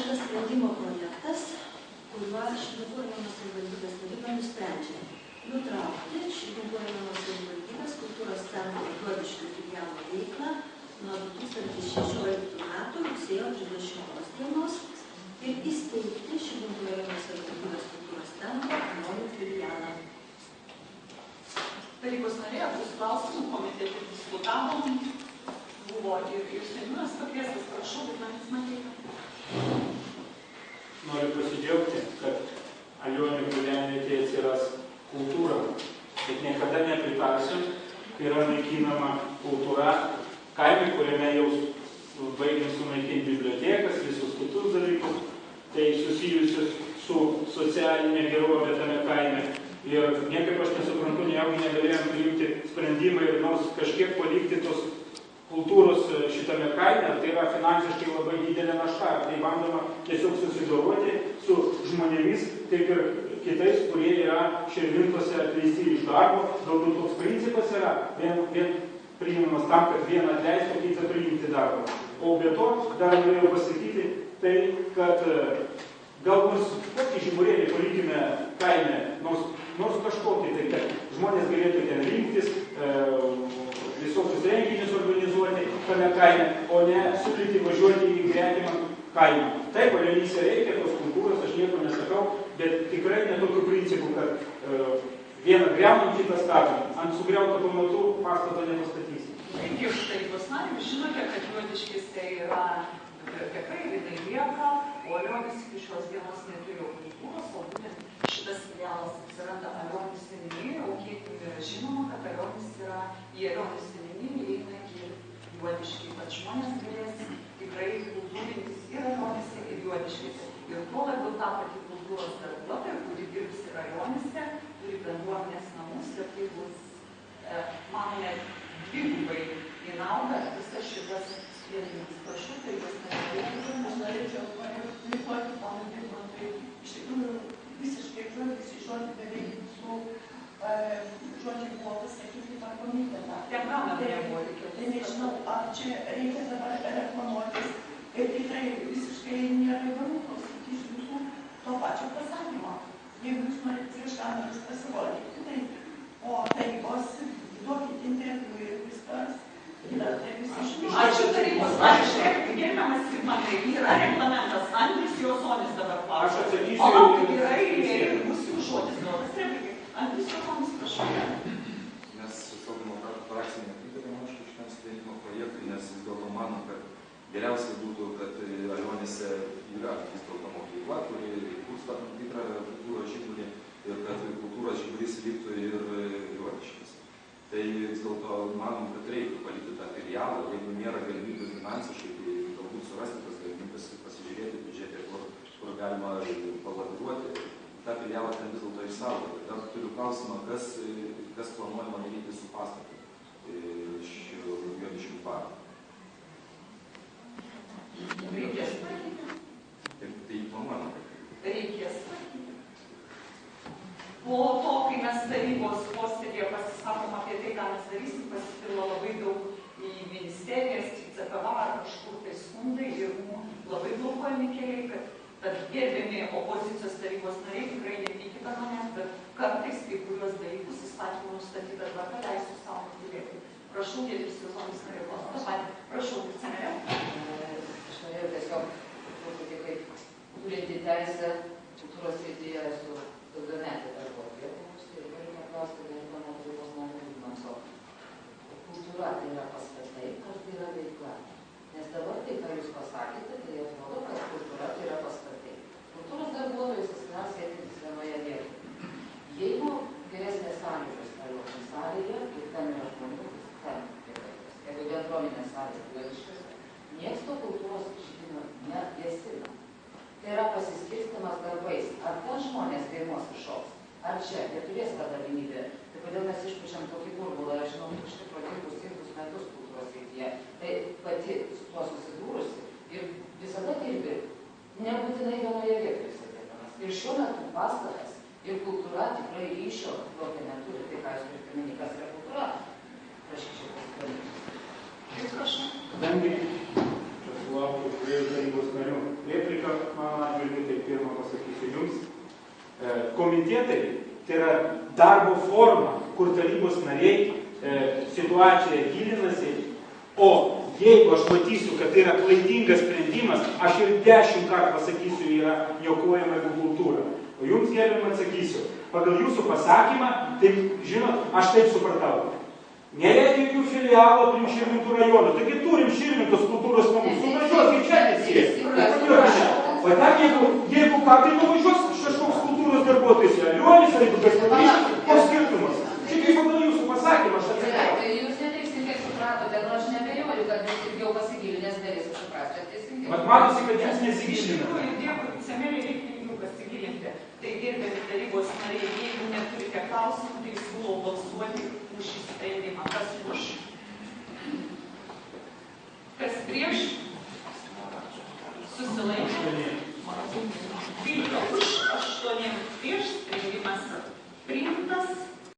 yra sprendimo projektas, kuriuo Širvintų rajono savivaldybės taryba nusprendžia nutraukti Širvintų rajono savivaldybės kultūros centro Juodiškių filialo veiklą nuo 2016 metų rugsėjo 30 dienos ir įsteigti Širvintų rajono savivaldybės kultūros centro naują filialą. Tarybos narė, bus klausimų, komitete diskutavom, buvo ir seniūnas pakviestas, prašau, bet man jis matyti. Noriu pasidžiaugti, kad Alionių gyvenvietėje atsiras kultūra, bet niekada nepritarsiu, kai yra naikinama kultūra kaime, kuriame jau baigėm sunaikinti bibliotekas, visus kitus dalykus, tai susijusius su socialinė gerovė tame kaime. Ir niekaip aš nesuprantu, nejaugi negalėjom priimti sprendimą ir nors kažkiek palikti tos kultūros šitame kaime, tai yra finansiškai labai didelė našta. Tai bandoma tiesiog susidoroti su žmonėmis, kaip ir kitais, kurie yra Širvintose atleisti iš darbo. Galbūt toks principas yra, vien priimamas tam, kad vieną atleistų, kitą priimti darbą. O be to, dar norėjau pasakyti, tai, kad galbūt kokį žiburėlį palikime kaime, nors kažkokį, tai kad žmonės galėtų ten rinktis, visokius renginius organizuoti tame kaime, o ne siūlyti važiuoti į gretimą kaimą. Taip, Alionyse reikia tos kultūros, aš nieko nesakau, bet tikrai ne tokiu principu, kad vieną griaunam, kitą statom. Ant sugriauto pamatų pastato nepastatysim. Taigi, už tarybos narį, žinote, kad Juodiškėse yra biblioteka ir jinai lieka, o Alionis iki šios dienos neturėjo kultūros, o būtent šitas filialas atsiranda Alionis seniūnijoje, o kiek yra žinoma, kad Alionis yra į Alionis seniūniją įeina ir Juodiškė, kad žmonės galės tikrai kultūrintis ir Alionise, ir Juodiškėse. Ir tuo labiau ta pati kultūros darbuotoja, kuri dirbs ir Alionise, turi bendruomenės namus ir tai bus, manome, dvigubai į naudą visas šitas sprendimas. Prašau, tai jūs negalėtumėte. Aš norėčiau pareikoti ponui Vidmantui. Iš tikrųjų, visiškai žodžiu beveik visų žodžiai buvo pasakyti per komitetą. Tai nežinau, ar čia reikia dabar reklamuotis ir tikrai visiškai nėra įdomu klausyti iš jūsų to pačio pasakymo. Jeigu jūs norite prieš kameras pasirodyti, tai po tarybos duokit interviu ir viskas. Ačiū tarybos narė, gerbiamas Vidmantai, yra reglamentas, Andrius Josonis dabar klausia. O laukit yra ir bus jų žodis duotas replikai. Andrius Josonis, prašau. Mes socialdemokratų frakcija nepritarėme šitam sprendimo projektui, nes vis dėlto manom, kad geriausiai būtų, kad Alionėse yra vis dėlto mokykla, kuri kursto tam tikrą kultūros žiburį ir kad kultūros žiburys liktų ir Juodiškėse. Tai vis dėlto manom, kad reiktų palikti tą filialą, jeigu nėra galimybių finansiškai, tai galbūt surasti tas galimybės, pasižiūrėti biudžetę, kur galima palaviruoti, tą filialą ten vis dėlto išsaugoti. Dar turiu klausimą, kas planuojama daryti su pastatu šių Juodiškių parkų. Reikės tvarkyti. Tai planuojama. Reikės tvarkyti. Po to, kai mes tarybos posėdėje pasisakom apie tai, ką mes darysim, pasipilo labai daug į ministerijas, į CPV ar kažkur tai skundai ir labai blokuojami keliai, kad gerbiami opozicijos tarybos nariai tikrai nepykite manęs, bet kartais kai kuriuos dalykus įstatymų nustatytą tvarką leisiu savo žiūrėti. Prašau, Giedrius Josonis norėjo klausti. Prašau, vicemerė. Aš norėjau tiesiog truputį kaip turinti teisę kultūros srityje su daugiametė darbuotoja, tai galiu paklausti, gerbiamo tarybos nario Vidmanto. Kultūra tai yra pastatai, ar tai yra veikla? Nes dabar tai, ką jūs pasakėte, tai atrodo, kad kultūra tai yra pastatai. Kultūros darbuotojas asmens sėdintis vienoje vietoje. Jeigu geresnės sąlygos Alionės salėje ir ten yra žmonių, ten geresnės. Jeigu bendruomenės salės Juodiškėse, nieks to kultūros židinio negesina. Tai yra pasiskirstimas darbais. Ar ten žmonės dainuos ir šoks? Ar čia neturės tą galimybę? Tai kodėl mes išpučiam tokį burbulą? Aš žinau, iš tikrųjų ilgus metus kultūros srityje. Tai pati su tuo susidūrusi ir visada dirbi. Nebūtinai vienoje vietoje sėdėdamas. Ir šiuo metu pastatas ir kultūra tikrai ryšio tokio neturi. Tai ką jūs turite minį, kas yra kultūra? Prašyčiau pasikalbėti. Jūs prašau. Kadangi čia sulaukiu dviejų tarybos narių repliką, man komitetai tai yra darbo forma, kur tarybos nariai situacijoje gilinasi, o jeigu aš matysiu, kad tai yra klaidingas sprendimas, aš ir 10 kartų pasakysiu, yra niokojama kultūra. O jums, gerbiamai, atsakysiu, pagal jūsų pasakymą, tai, žinot, aš taip supratau. Nereikia jokių filialų aplink Širvintų rajoną. Taigi turim Širvintos kultūros namus. Suvažiuos, čia nesės. O ten, jeigu ką, tai nuvažiuos kažkoks kultūros darbuotojas, Alionis, ar jeigu kas padarys, koks skirtumas. Čia kaip pagal jūsų pasakymą, aš atsakau. Tai jūs neteisingai supratote, nu aš nebejoju, kad jūs jau pasigilinęs galėsit suprasti. Bet matosi, kad jūs nesigilinate. Iš tikrųjų, dėkui, vicemerė, reikia jų pasigilinti. Tai gerbiami tarybos nariai, jeigu neturite klausimų, tai siūlau balsuoti už šį sprendimą. Kas už? Kas prieš? Susilaikė? 12 už, 8 prieš, sprendimas priimtas.